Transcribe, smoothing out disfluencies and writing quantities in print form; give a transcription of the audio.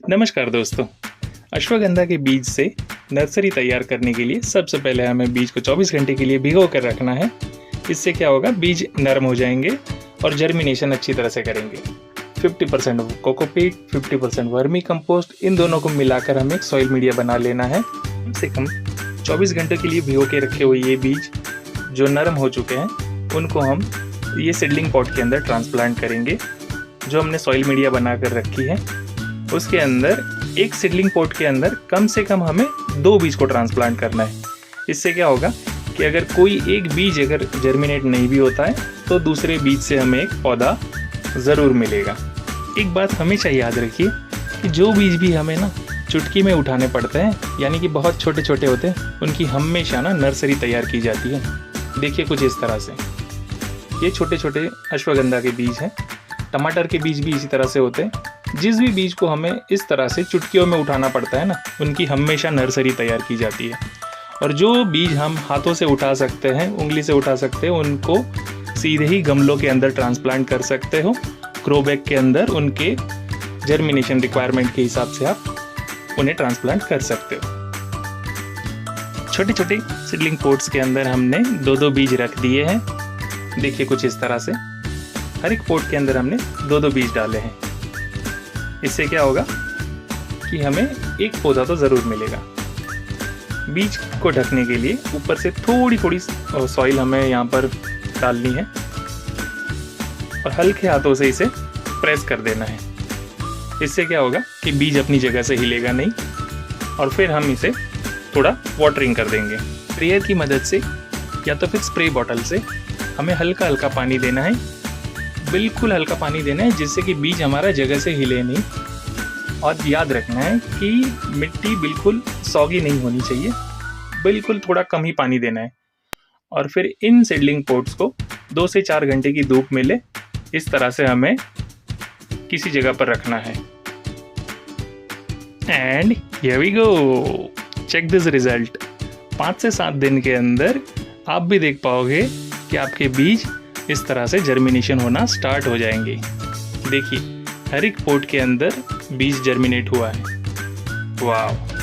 नमस्कार दोस्तों। अश्वगंधा के बीज से नर्सरी तैयार करने के लिए सबसे पहले हमें बीज को 24 घंटे के लिए भिगो कर रखना है। इससे क्या होगा, बीज नरम हो जाएंगे और जर्मिनेशन अच्छी तरह से करेंगे। 50% कोकोपीट, 50% वर्मी कंपोस्ट, इन दोनों को मिलाकर हमें एक सॉइल मीडिया बना लेना है। कम से कम 24 घंटे के लिए भिगो के रखे हुए ये बीज जो नरम हो चुके हैं, उनको हम ये सीडलिंग पॉट के अंदर ट्रांसप्लांट करेंगे। जो हमने सॉइल मीडिया बना कर रखी है उसके अंदर एक सीडलिंग पॉट के अंदर कम से कम हमें 2 बीज को ट्रांसप्लांट करना है। इससे क्या होगा कि अगर कोई एक बीज अगर जर्मिनेट नहीं भी होता है तो दूसरे बीज से हमें एक पौधा ज़रूर मिलेगा। एक बात हमेशा याद रखिए कि जो बीज भी हमें ना चुटकी में उठाने पड़ते हैं, यानी कि बहुत छोटे छोटे होते हैं, उनकी हमेशा ना नर्सरी तैयार की जाती है। देखिए कुछ इस तरह से ये छोटे छोटे अश्वगंधा के बीज हैं। टमाटर के बीज भी इसी तरह से होते हैं। जिस भी बीज को हमें इस तरह से चुटकियों में उठाना पड़ता है ना, उनकी हमेशा नर्सरी तैयार की जाती है। और जो बीज हम हाथों से उठा सकते हैं, उंगली से उठा सकते हैं, उनको सीधे ही गमलों के अंदर ट्रांसप्लांट कर सकते हो। ग्रो बैग के अंदर उनके जर्मिनेशन रिक्वायरमेंट के हिसाब से आप उन्हें ट्रांसप्लांट कर सकते हो। छोटे छोटे सीडलिंग पॉट्स के अंदर हमने 2-2 बीज रख दिए हैं। देखिए कुछ इस तरह से हर एक पॉट के अंदर हमने 2-2 बीज डाले हैं। इससे क्या होगा कि हमें एक पौधा तो ज़रूर मिलेगा। बीज को ढकने के लिए ऊपर से थोड़ी थोड़ी सॉइल हमें यहाँ पर डालनी है और हल्के हाथों से इसे प्रेस कर देना है। इससे क्या होगा कि बीज अपनी जगह से हिलेगा नहीं। और फिर हम इसे थोड़ा वाटरिंग कर देंगे। स्प्रेयर की मदद से या तो फिर स्प्रे बॉटल से हमें हल्का हल्का पानी देना है, बिल्कुल हल्का पानी देना है, जिससे कि बीज हमारा जगह से हिले नहीं। और याद रखना है कि मिट्टी बिल्कुल सॉगी नहीं होनी चाहिए, बिल्कुल थोड़ा कम ही पानी देना है। और फिर इन सीडलिंग पॉट्स को 2 से 4 घंटे की धूप मिले इस तरह से हमें किसी जगह पर रखना है। And here we go, check this result. 5 से 7 दिन के अंदर आप भी देख पाओगे कि आपके बीज इस तरह से जर्मिनेशन होना स्टार्ट हो जाएंगे। देखिए हर एक पॉट के अंदर बीज जर्मिनेट हुआ है। वाह।